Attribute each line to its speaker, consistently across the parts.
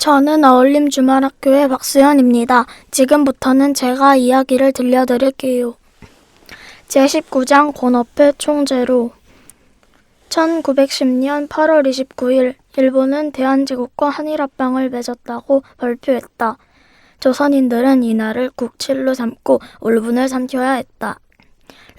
Speaker 1: 저는 어울림 주말학교의 박수현입니다. 지금부터는 제가 이야기를 들려드릴게요. 제19장 권업회 총재로 1910년 8월 29일 일본은 대한제국과 한일합방을 맺었다고 발표했다. 조선인들은 이날을 국칠로 삼고 울분을 삼켜야 했다.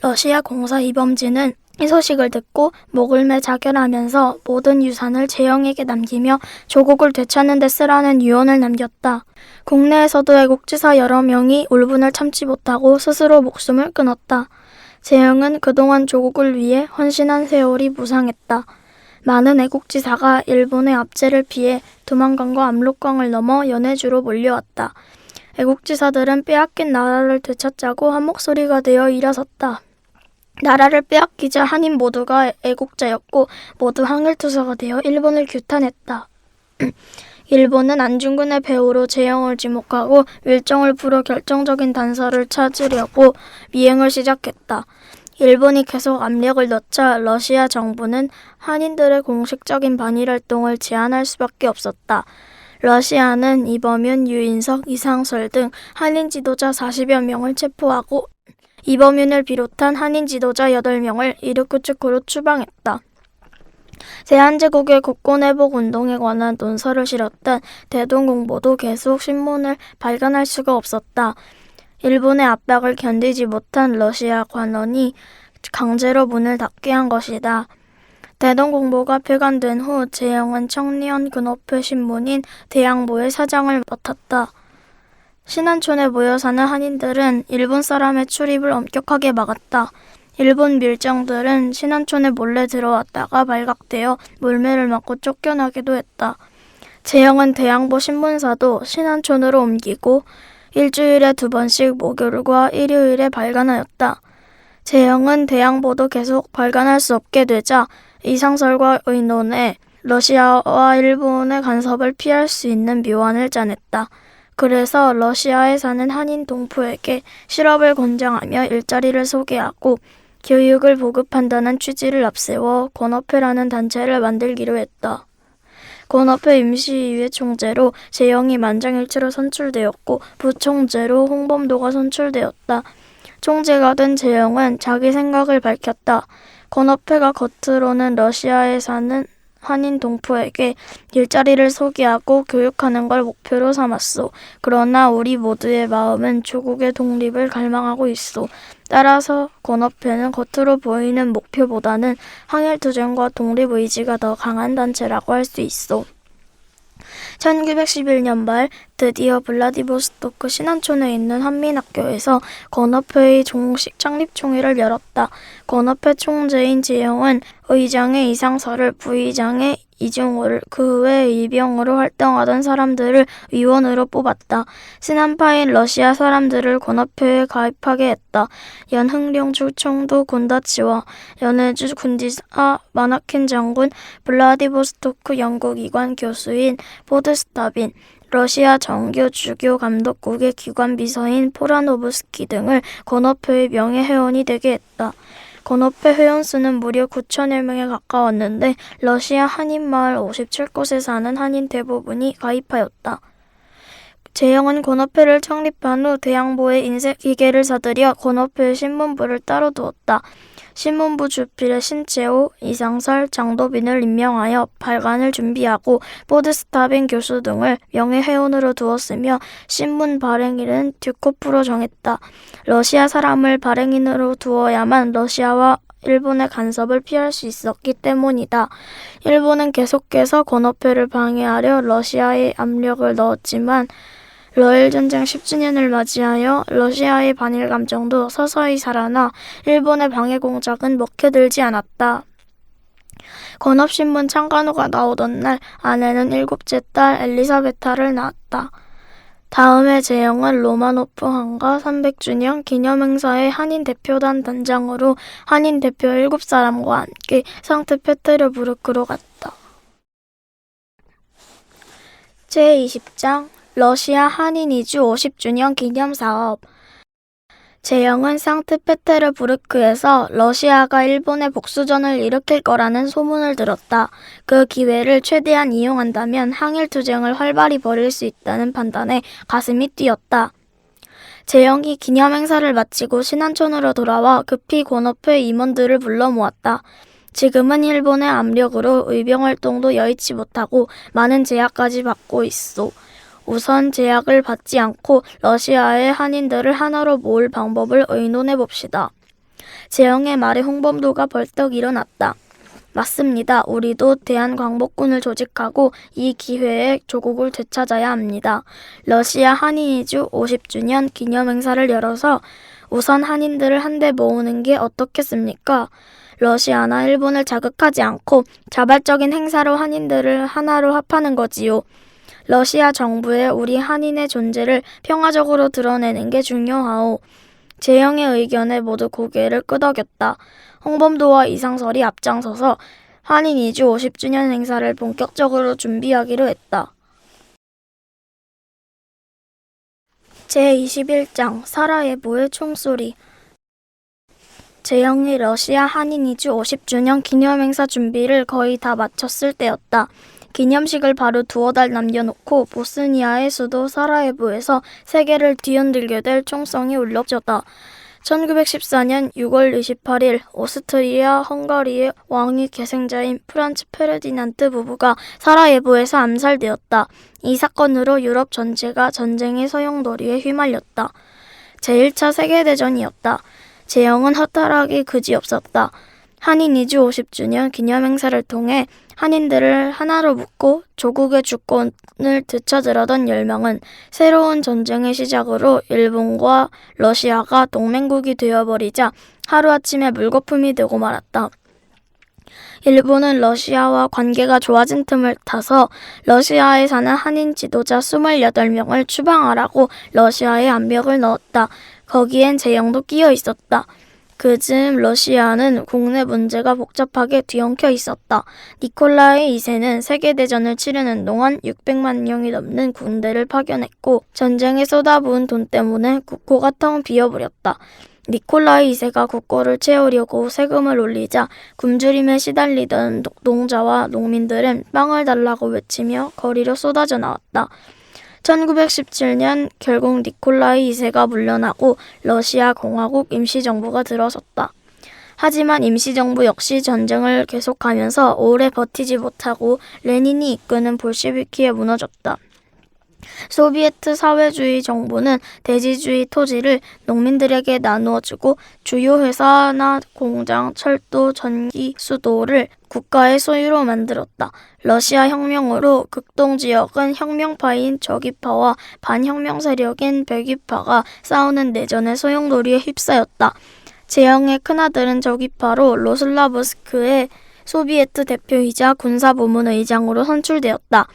Speaker 1: 러시아 공사 이범진은 이 소식을 듣고 목을 매 자결하면서 모든 유산을 재영에게 남기며 조국을 되찾는 데 쓰라는 유언을 남겼다. 국내에서도 애국지사 여러 명이 울분을 참지 못하고 스스로 목숨을 끊었다. 재영은 그동안 조국을 위해 헌신한 세월이 무상했다. 많은 애국지사가 일본의 압제를 피해 두만강과 압록강을 넘어 연해주로 몰려왔다. 애국지사들은 빼앗긴 나라를 되찾자고 한 목소리가 되어 일어섰다. 나라를 빼앗기자 한인 모두가 애국자였고 모두 항일투사가 되어 일본을 규탄했다. 일본은 안중근의 배후로 재영을 지목하고 wil정을 풀어 결정적인 단서를 찾으려고 미행을 시작했다. 일본이 계속 압력을 넣자 러시아 정부는 한인들의 공식적인 반일활동을 제한할 수밖에 없었다. 러시아는 이범윤, 유인석, 이상설 등 한인 지도자 40여 명을 체포하고 이범윤을 비롯한 한인 지도자 8명을 이르쿠츠크로 추방했다. 대한제국의 국권회복 운동에 관한 논설을 실었던 대동공보도 계속 신문을 발간할 수가 없었다. 일본의 압박을 견디지 못한 러시아 관원이 강제로 문을 닫게 한 것이다. 대동공보가 폐간된 후 재영은 청년 근업회 신문인 대양보의 사장을 맡았다. 신안촌에 모여 사는 한인들은 일본 사람의 출입을 엄격하게 막았다. 일본 밀정들은 신안촌에 몰래 들어왔다가 발각되어 물매를 맞고 쫓겨나기도 했다. 재영은 대양보 신문사도 신안촌으로 옮기고 일주일에 2번씩 목요일과 일요일에 발간하였다. 재영은 대양보도 계속 발간할 수 없게 되자 이상설과 의논해 러시아와 일본의 간섭을 피할 수 있는 묘안을 짜냈다. 그래서 러시아에 사는 한인 동포에게 실업을 권장하며 일자리를 소개하고 교육을 보급한다는 취지를 앞세워 권업회라는 단체를 만들기로 했다. 권업회 임시위회 총재로 재영이 만장일치로 선출되었고 부총재로 홍범도가 선출되었다. 총재가 된 재영은 자기 생각을 밝혔다. 권업회가 겉으로는 러시아에 사는 한인 동포에게 일자리를 소개하고 교육하는 걸 목표로 삼았소. 그러나 우리 모두의 마음은 조국의 독립을 갈망하고 있소. 따라서 권업회는 겉으로 보이는 목표보다는 항일투쟁과 독립의지가 더 강한 단체라고 할 수 있소. 1911년 말 드디어 블라디보스토크 신안촌에 있는 한민학교에서 권업회의 정식 창립총회를 열었다. 권업회 총재인 재영은 의장의 이상설을, 부의장의 이중호를, 그 외 일병으로 활동하던 사람들을 위원으로 뽑았다. 신한파인 러시아 사람들을 권업회에 가입하게 했다. 연흥룡주 총독 곤다치와 연해주 군지사 마나킨 장군, 블라디보스토크 연구기관 교수인 포드스타빈, 러시아 정교 주교 감독국의 기관 비서인 포라노브스키 등을 권업회의 명예회원이 되게 했다. 권업회 회원수는 무려 9천여 명에 가까웠는데 러시아 한인마을 57곳에 사는 한인 대부분이 가입하였다. 재영은 권업회를 창립한 후 대양보에 인쇄 기계를 사들여 권업회의 신문부를 따로 두었다. 신문부 주필에 신채호, 이상설, 장도빈을 임명하여 발간을 준비하고 포드스타빈 교수 등을 명예회원으로 두었으며 신문 발행일은 듀코프로 정했다. 러시아 사람을 발행인으로 두어야만 러시아와 일본의 간섭을 피할 수 있었기 때문이다. 일본은 계속해서 권업회를 방해하려 러시아에 압력을 넣었지만 러일 전쟁 10주년을 맞이하여 러시아의 반일 감정도 서서히 살아나 일본의 방해 공작은 먹혀들지 않았다. 권업신문 창간호가 나오던 날 아내는 7째 딸 엘리사베타를 낳았다. 다음해 재영은 로마노프 황가 300주년 기념행사의 한인 대표단 단장으로 한인 대표 7사람과 함께 상트페테르부르크로 갔다. 제20장 러시아 한인 이주 50주년 기념사업. 재영은 상트페테르부르크에서 러시아가 일본의 복수전을 일으킬 거라는 소문을 들었다. 그 기회를 최대한 이용한다면 항일 투쟁을 활발히 벌일 수 있다는 판단에 가슴이 뛰었다. 재영이 기념행사를 마치고 신안촌으로 돌아와 급히 권업회 임원들을 불러 모았다. 지금은 일본의 압력으로 의병활동도 여의치 못하고 많은 제약까지 받고 있소. 우선 제약을 받지 않고 러시아의 한인들을 하나로 모을 방법을 의논해 봅시다. 재영의 말에 홍범도가 벌떡 일어났다. 맞습니다. 우리도 대한광복군을 조직하고 이 기회에 조국을 되찾아야 합니다. 러시아 한인이주 50주년 기념행사를 열어서 우선 한인들을 한데 모으는 게 어떻겠습니까? 러시아나 일본을 자극하지 않고 자발적인 행사로 한인들을 하나로 합하는 거지요. 러시아 정부에 우리 한인의 존재를 평화적으로 드러내는 게 중요하오. 재영의 의견에 모두 고개를 끄덕였다. 홍범도와 이상설이 앞장서서 한인 이주 50주년 행사를 본격적으로 준비하기로 했다. 제21장 사라예보의 총소리. 재영이 러시아 한인 이주 50주년 기념행사 준비를 거의 다 마쳤을 때였다. 기념식을 바로 두어 달 남겨놓고 보스니아의 수도 사라예보에서 세계를 뒤흔들게 될 총성이 울렸다. 1914년 6월 28일 오스트리아 헝가리의 왕위 계승자인 프란츠 페르디난트 부부가 사라예보에서 암살되었다. 이 사건으로 유럽 전체가 전쟁의 소용돌이에 휘말렸다. 제1차 세계대전이었다. 재영은 허탈하기 그지없었다. 한인 이주 50주년 기념행사를 통해 한인들을 하나로 묶고 조국의 주권을 되찾으려던 열망은 새로운 전쟁의 시작으로 일본과 러시아가 동맹국이 되어버리자 하루아침에 물거품이 되고 말았다. 일본은 러시아와 관계가 좋아진 틈을 타서 러시아에 사는 한인 지도자 28명을 추방하라고 러시아에 압력을 넣었다. 거기엔 재영도 끼어 있었다. 그즈음 러시아는 국내 문제가 복잡하게 뒤엉켜 있었다. 니콜라이 2세는 세계대전을 치르는 동안 600만 명이 넘는 군대를 파견했고 전쟁에 쏟아부은 돈 때문에 국고가 텅 비어버렸다. 니콜라이 2세가 국고를 채우려고 세금을 올리자 굶주림에 시달리던 농자와 농민들은 빵을 달라고 외치며 거리로 쏟아져 나왔다. 1917년 결국 니콜라이 2세가 물러나고 러시아 공화국 임시정부가 들어섰다. 하지만 임시정부 역시 전쟁을 계속하면서 오래 버티지 못하고 레닌이 이끄는 볼셰비키에 무너졌다. 소비에트 사회주의 정부는 대지주의 토지를 농민들에게 나누어주고 주요 회사나 공장, 철도, 전기, 수도를 국가의 소유로 만들었다. 러시아 혁명으로 극동지역은 혁명파인 적이파와 반혁명 세력인 백이파가 싸우는 내전의 소용돌이에 휩싸였다. 재영의 큰아들은 적이파로 로슬라브스크의 소비에트 대표이자 군사부문의장으로 선출되었다.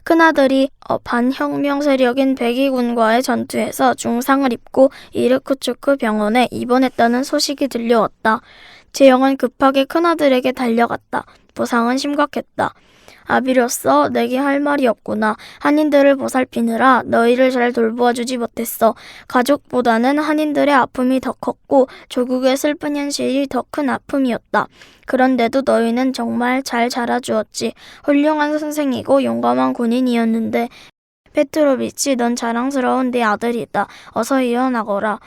Speaker 1: 큰아들이 반혁명 세력인 백이군과의 전투에서 중상을 입고 이르쿠츠크 병원에 입원했다는 소식이 들려왔다. 재영은 급하게 큰아들에게 달려갔다. 부상은 심각했다. 아비로써 내게 할 말이 없구나. 한인들을 보살피느라 너희를 잘 돌보아주지 못했어. 가족보다는 한인들의 아픔이 더 컸고 조국의 슬픈 현실이 더 큰 아픔이었다. 그런데도 너희는 정말 잘 자라주었지. 훌륭한 선생이고 용감한 군인이었는데 페트로비치, 넌 자랑스러운 내 아들이다. 어서 일어나거라.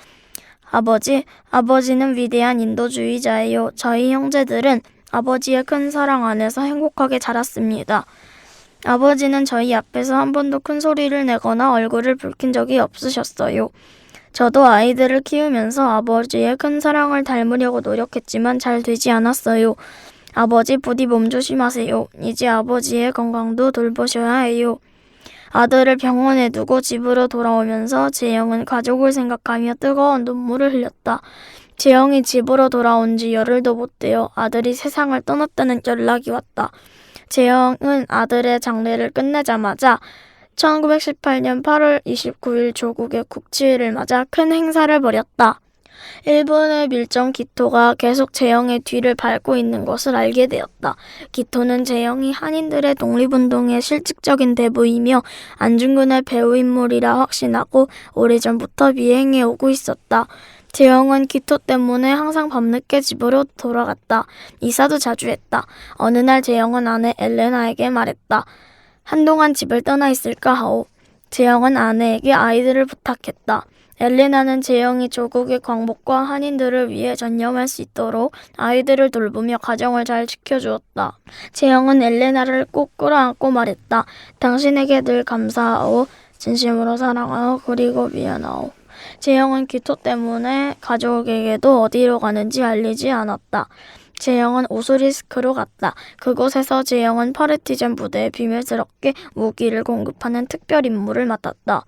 Speaker 1: 아버지는 위대한 인도주의자예요. 저희 형제들은 아버지의 큰 사랑 안에서 행복하게 자랐습니다. 아버지는 저희 앞에서 한 번도 큰 소리를 내거나 얼굴을 붉힌 적이 없으셨어요. 저도 아이들을 키우면서 아버지의 큰 사랑을 닮으려고 노력했지만 잘 되지 않았어요. 아버지 부디 몸 조심하세요. 이제 아버지의 건강도 돌보셔야 해요. 아들을 병원에 두고 집으로 돌아오면서 재영은 가족을 생각하며 뜨거운 눈물을 흘렸다. 재영이 집으로 돌아온 지 열흘도 못 되어 아들이 세상을 떠났다는 연락이 왔다. 재영은 아들의 장례를 끝내자마자 1918년 8월 29일 조국의 국치일을 맞아 큰 행사를 벌였다. 일본의 밀정 기토가 계속 재영의 뒤를 밟고 있는 것을 알게 되었다. 기토는 재영이 한인들의 독립운동의 실질적인 대부이며 안중근의 배우 인물이라 확신하고 오래전부터 비행해 오고 있었다. 재영은 기토 때문에 항상 밤늦게 집으로 돌아갔다. 이사도 자주 했다. 어느 날 재영은 아내 엘레나에게 말했다. 한동안 집을 떠나 있을까 하오. 재영은 아내에게 아이들을 부탁했다. 엘레나는 재영이 조국의 광복과 한인들을 위해 전념할 수 있도록 아이들을 돌보며 가정을 잘 지켜주었다. 재영은 엘레나를 꼭 끌어안고 말했다. 당신에게 늘 감사하오. 진심으로 사랑하오. 그리고 미안하오. 재영은 기토 때문에 가족에게도 어디로 가는지 알리지 않았다. 재영은 오스리스크로 갔다. 그곳에서 재영은 파르티잔 부대에 비밀스럽게 무기를 공급하는 특별 임무를 맡았다.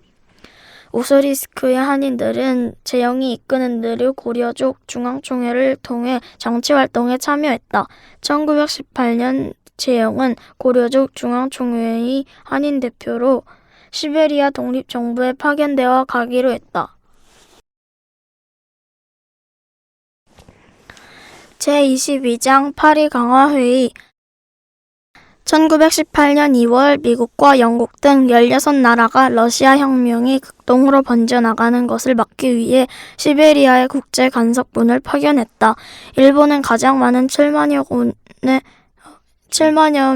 Speaker 1: 오스리스크의 한인들은 재영이 이끄는 느류 고려족 중앙총회를 통해 정치활동에 참여했다. 1918년 재영은 고려족 중앙총회의 한인 대표로 시베리아 독립정부에 파견되어 가기로 했다. 제22장 파리 강화회의 1918년 2월 미국과 영국 등 16나라가 러시아 혁명이 극동으로 번져나가는 것을 막기 위해 시베리아에 국제 간섭군을 파견했다. 일본은 가장 많은 7만여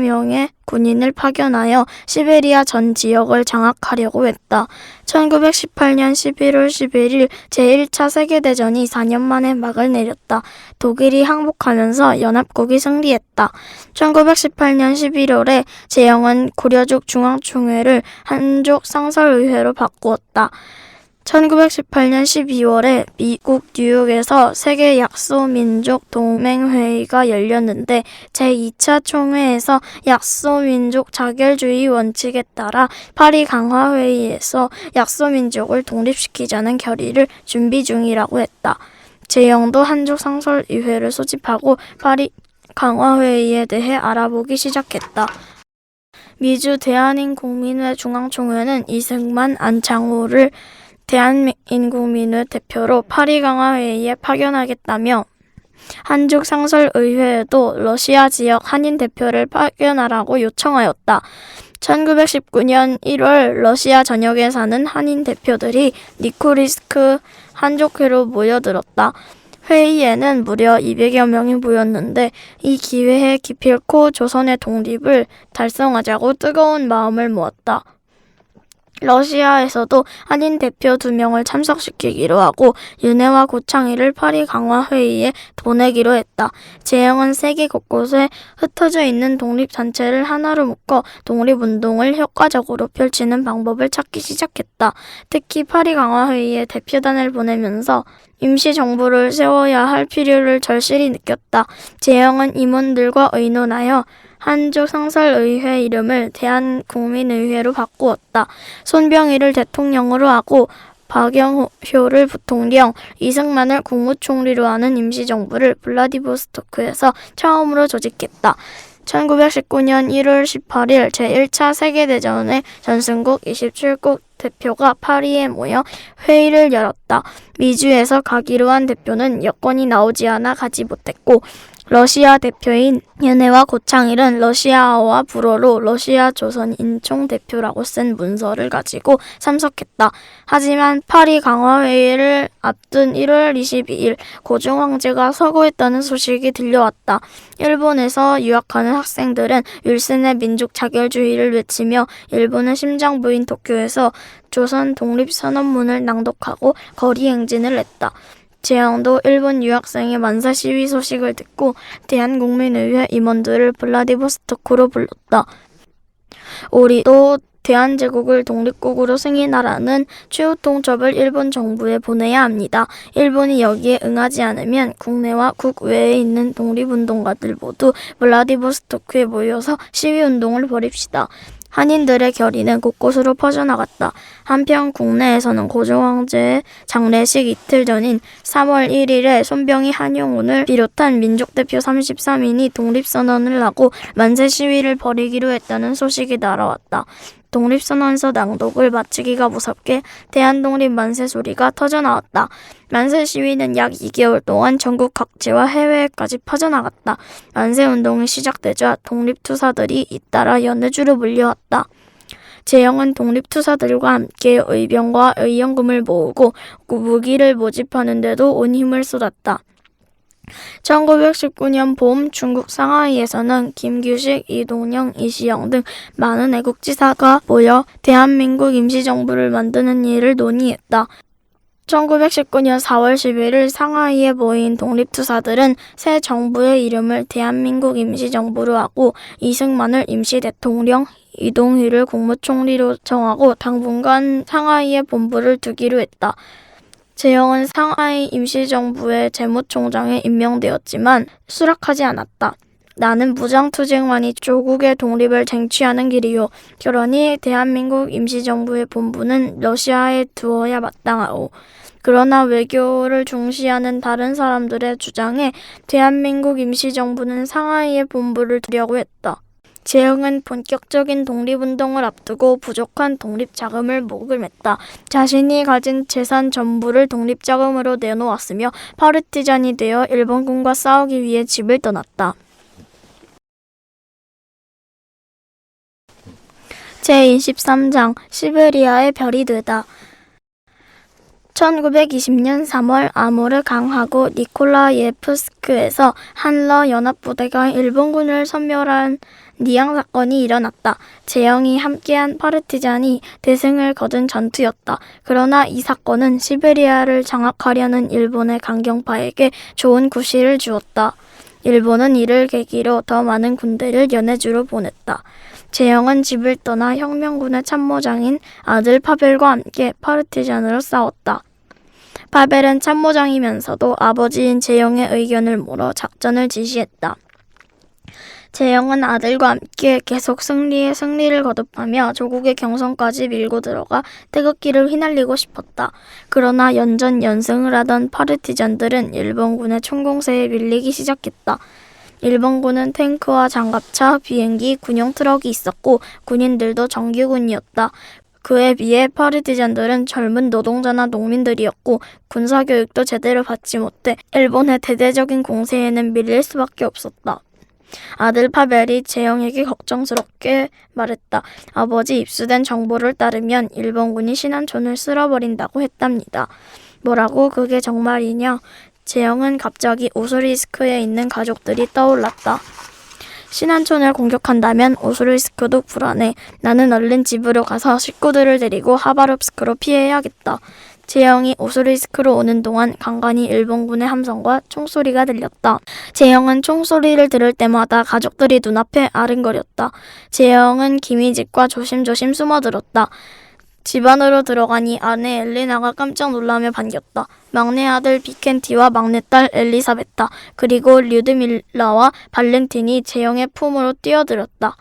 Speaker 1: 명의 군인을 파견하여 시베리아 전 지역을 장악하려고 했다. 1918년 11월 11일 제1차 세계대전이 4년 만에 막을 내렸다. 독일이 항복하면서 연합국이 승리했다. 1918년 11월에 재영은 고려족 중앙총회를 한족 상설의회로 바꾸었다. 1918년 12월에 미국 뉴욕에서 세계 약소민족 동맹회의가 열렸는데 제2차 총회에서 약소민족 자결주의 원칙에 따라 파리 강화회의에서 약소민족을 독립시키자는 결의를 준비 중이라고 했다. 재영도 한족 상설의회를 소집하고 파리 강화회의에 대해 알아보기 시작했다. 미주 대한인국민회 중앙총회는 이승만, 안창호를 대한민국민회 대표로 파리 강화회의에 파견하겠다며 한족 상설의회에도 러시아 지역 한인 대표를 파견하라고 요청하였다. 1919년 1월 러시아 전역에 사는 한인 대표들이 니코리스크 한족회로 모여들었다. 회의에는 무려 200여 명이 모였는데 이 기회에 기필코 조선의 독립을 달성하자고 뜨거운 마음을 모았다. 러시아에서도 한인 대표 2명을 참석시키기로 하고 윤회와 고창희를 파리 강화회의에 보내기로 했다. 재영은 세계 곳곳에 흩어져 있는 독립단체를 하나로 묶어 독립운동을 효과적으로 펼치는 방법을 찾기 시작했다. 특히 파리 강화회의에 대표단을 보내면서 임시정부를 세워야 할 필요를 절실히 느꼈다. 재영은 임원들과 의논하여 한족 상설의회 이름을 대한국민의회로 바꾸었다. 손병희를 대통령으로 하고 박영효를 부통령, 이승만을 국무총리로 하는 임시정부를 블라디보스토크에서 처음으로 조직했다. 1919년 1월 18일 제1차 세계대전의 전승국 27국 대표가 파리에 모여 회의를 열었다. 미주에서 가기로 한 대표는 여권이 나오지 않아 가지 못했고 러시아 대표인 윤회와 고창일은 러시아어와 불어로 러시아 조선인총 대표라고 쓴 문서를 가지고 참석했다. 하지만 파리 강화회의를 앞둔 1월 22일 고종 황제가 서거했다는 소식이 들려왔다. 일본에서 유학하는 학생들은 윌슨의 민족 자결주의를 외치며 일본의 심장부인 도쿄에서 조선 독립선언문을 낭독하고 거리 행진을 했다. 재영도 일본 유학생의 만사 시위 소식을 듣고 대한국민의회 임원들을 블라디보스토크로 불렀다. 우리도 대한제국을 독립국으로 승인하라는 최후 통첩을 일본 정부에 보내야 합니다. 일본이 여기에 응하지 않으면 국내와 국외에 있는 독립운동가들 모두 블라디보스토크에 모여서 시위운동을 벌입시다. 한인들의 결의는 곳곳으로 퍼져나갔다. 한편 국내에서는 고종 황제의 장례식 이틀 전인 3월 1일에 손병희 한용운을 비롯한 민족대표 33인이 독립선언을 하고 만세 시위를 벌이기로 했다는 소식이 날아왔다. 독립선언서 낭독을 마치기가 무섭게 대한독립 만세 소리가 터져나왔다. 만세 시위는 약 2개월 동안 전국 각지와 해외에까지 퍼져나갔다. 만세운동이 시작되자 독립투사들이 잇따라 연해주로 몰려왔다. 재영은 독립투사들과 함께 의병과 의연금을 모으고 무기를 모집하는 데도 온 힘을 쏟았다. 1919년 봄 중국 상하이에서는 김규식, 이동영, 이시영 등 많은 애국지사가 모여 대한민국 임시정부를 만드는 일을 논의했다. 1919년 4월 11일 상하이에 모인 독립투사들은 새 정부의 이름을 대한민국 임시정부로 하고 이승만을 임시대통령, 이동희를 국무총리로 정하고 당분간 상하이에 본부를 두기로 했다. 재영은 상하이 임시정부의 재무총장에 임명되었지만 수락하지 않았다. 나는 무장투쟁만이 조국의 독립을 쟁취하는 길이요. 그러니 대한민국 임시정부의 본부는 러시아에 두어야 마땅하오. 그러나 외교를 중시하는 다른 사람들의 주장에 대한민국 임시정부는 상하이에 본부를 두려고 했다. 재영은 본격적인 독립운동을 앞두고 부족한 독립자금을 모금했다. 자신이 가진 재산 전부를 독립자금으로 내놓았으며 파르티잔이 되어 일본군과 싸우기 위해 집을 떠났다. 제23장 시베리아의 별이 되다. 1920년 3월 아모르 강하고 니콜라예프스크에서 한러 연합부대가 일본군을 섬멸한 니앙 사건이 일어났다. 재영이 함께한 파르티잔이 대승을 거둔 전투였다. 그러나 이 사건은 시베리아를 장악하려는 일본의 강경파에게 좋은 구실을 주었다. 일본은 이를 계기로 더 많은 군대를 연해주로 보냈다. 재영은 집을 떠나 혁명군의 참모장인 아들 파벨과 함께 파르티잔으로 싸웠다. 파벨은 참모장이면서도 아버지인 재영의 의견을 물어 작전을 지시했다. 재영은 아들과 함께 계속 승리에 승리를 거듭하며 조국의 경선까지 밀고 들어가 태극기를 휘날리고 싶었다. 그러나 연전연승을 하던 파르티잔들은 일본군의 총공세에 밀리기 시작했다. 일본군은 탱크와 장갑차, 비행기, 군용 트럭이 있었고 군인들도 정규군이었다. 그에 비해 파르티잔들은 젊은 노동자나 농민들이었고 군사교육도 제대로 받지 못해 일본의 대대적인 공세에는 밀릴 수밖에 없었다. 아들 파벨이 재영에게 걱정스럽게 말했다. 아버지 입수된 정보를 따르면 일본군이 신안촌을 쓸어버린다고 했답니다. 뭐라고? 그게 정말이냐? 재영은 갑자기 오스리스크에 있는 가족들이 떠올랐다. 신안촌을 공격한다면 오스리스크도 불안해. 나는 얼른 집으로 가서 식구들을 데리고 하바롭스크로 피해야겠다. 재영이 오스리스크로 오는 동안 간간히 일본군의 함성과 총소리가 들렸다. 재영은 총소리를 들을 때마다 가족들이 눈앞에 아른거렸다. 재영은 기미집과 조심조심 숨어들었다. 집 안으로 들어가니 아내 엘레나가 깜짝 놀라며 반겼다. 막내 아들 비켄티와 막내딸 엘리사베타 그리고 류드밀라와 발렌틴이 재영의 품으로 뛰어들었다.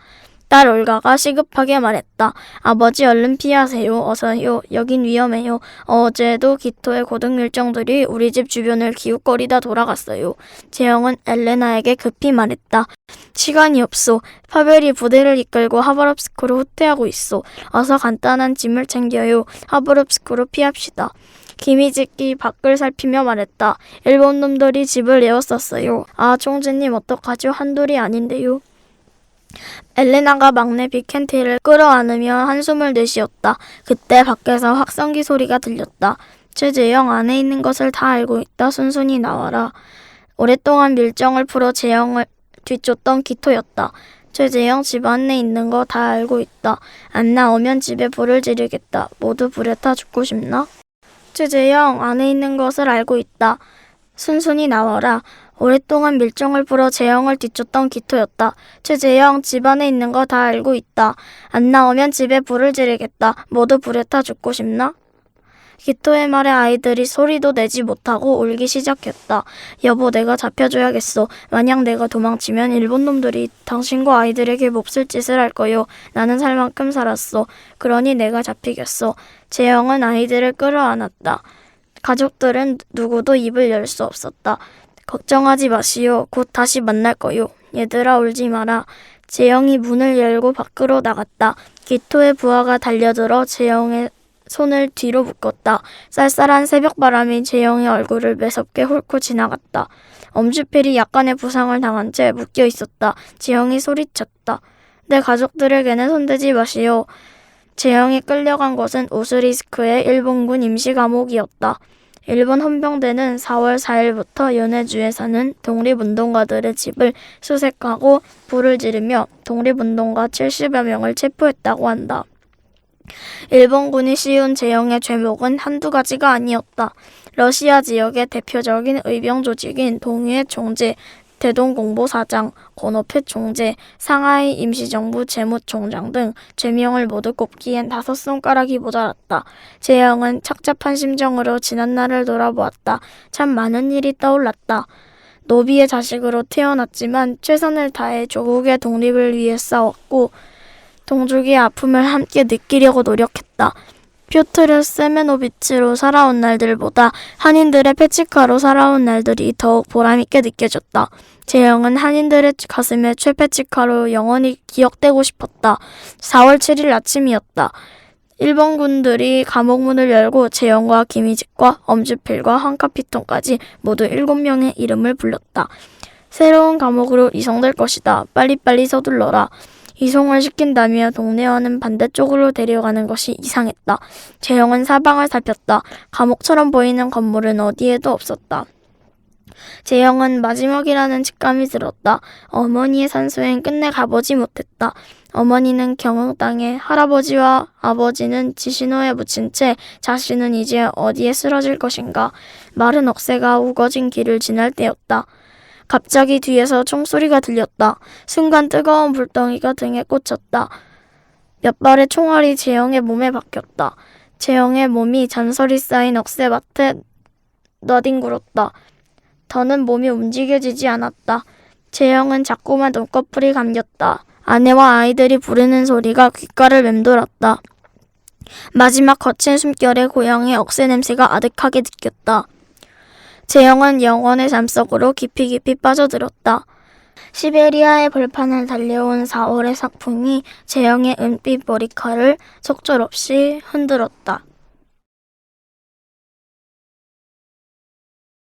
Speaker 1: 딸 올가가 시급하게 말했다. 아버지 얼른 피하세요. 어서요. 여긴 위험해요. 어제도 기토의 고등밀정들이 우리 집 주변을 기웃거리다 돌아갔어요. 재영은 엘레나에게 급히 말했다. 시간이 없소. 파벨이 부대를 이끌고 하바롭스크로 후퇴하고 있어. 어서 간단한 짐을 챙겨요. 하바롭스크로 피합시다. 기미집이 밖을 살피며 말했다. 일본 놈들이 집을 에워쌌어요. 아, 총재님 어떡하죠? 한둘이 아닌데요. 엘레나가 막내 비켄티를 끌어안으며 한숨을 내쉬었다. 그때 밖에서 확성기 소리가 들렸다. 최재영 안에 있는 것을 다 알고 있다. 순순히 나와라. 오랫동안 밀정을 풀어 재영을 뒤쫓던 기토였다. 최재영 집 안에 있는 거 다 알고 있다. 안 나오면 집에 불을 지르겠다. 모두 불에 타 죽고 싶나? 최재영 안에 있는 것을 알고 있다. 순순히 나와라. 오랫동안 밀정을 풀어 재영을 뒤쫓던 기토였다. 최재영 집 안에 있는 거 다 알고 있다. 안 나오면 집에 불을 지르겠다. 모두 불에 타 죽고 싶나? 기토의 말에 아이들이 소리도 내지 못하고 울기 시작했다. 여보, 내가 잡혀줘야겠어. 만약 내가 도망치면 일본 놈들이 당신과 아이들에게 몹쓸 짓을 할 거요. 나는 살 만큼 살았어. 그러니 내가 잡히겠어. 재영은 아이들을 끌어안았다. 가족들은 누구도 입을 열 수 없었다. 걱정하지 마시오. 곧 다시 만날 거요. 얘들아 울지 마라. 재영이 문을 열고 밖으로 나갔다. 기토의 부하가 달려들어 재영의 손을 뒤로 묶었다. 쌀쌀한 새벽바람이 재영의 얼굴을 매섭게 훑고 지나갔다. 엄지필이 약간의 부상을 당한 채 묶여 있었다. 재영이 소리쳤다. 내 가족들에게는 손대지 마시오. 재영이 끌려간 곳은 우스리스크의 일본군 임시감옥이었다. 일본 헌병대는 4월 4일부터 연해주에 사는 독립운동가들의 집을 수색하고 불을 지르며 독립운동가 70여 명을 체포했다고 한다. 일본군이 씌운 재영의 죄목은 한두 가지가 아니었다. 러시아 지역의 대표적인 의병 조직인 동유의 총재, 대동공보사장, 고노페 총재, 상하이 임시정부 재무총장 등 죄명을 모두 꼽기엔 5손가락이 모자랐다. 재영은 착잡한 심정으로 지난날을 돌아보았다. 참 많은 일이 떠올랐다. 노비의 자식으로 태어났지만 최선을 다해 조국의 독립을 위해 싸웠고 동족의 아픔을 함께 느끼려고 노력했다. 퓨트르 세메노비치로 살아온 날들보다 한인들의 페치카로 살아온 날들이 더욱 보람있게 느껴졌다. 재영은 한인들의 가슴에 최페치카로 영원히 기억되고 싶었다. 4월 7일 아침이었다. 일본군들이 감옥문을 열고 재영과 김희직과 엄주필과 황카피통까지 모두 7명의 이름을 불렀다. 새로운 감옥으로 이송될 것이다. 빨리빨리 서둘러라. 이송을 시킨다며 동네와는 반대쪽으로 데려가는 것이 이상했다. 재영은 사방을 살폈다. 감옥처럼 보이는 건물은 어디에도 없었다. 재영은 마지막이라는 직감이 들었다. 어머니의 산소엔 끝내 가보지 못했다. 어머니는 경흥땅에, 할아버지와 아버지는 지신호에 묻힌 채 자신은 이제 어디에 쓰러질 것인가. 마른 억새가 우거진 길을 지날 때였다. 갑자기 뒤에서 총소리가 들렸다. 순간 뜨거운 불덩이가 등에 꽂혔다. 몇 발의 총알이 재영의 몸에 박혔다. 재영의 몸이 잔설이 쌓인 억새밭에 너뒹굴었다. 더는 몸이 움직여지지 않았다. 재영은 자꾸만 눈꺼풀이 감겼다. 아내와 아이들이 부르는 소리가 귓가를 맴돌았다. 마지막 거친 숨결에 고향의 억새 냄새가 아득하게 느꼈다. 재영은 영원의 잠속으로 깊이 빠져들었다. 시베리아의 벌판을 달려온 4월의 삭풍이 재영의 은빛 머리카락을 속절없이 흔들었다.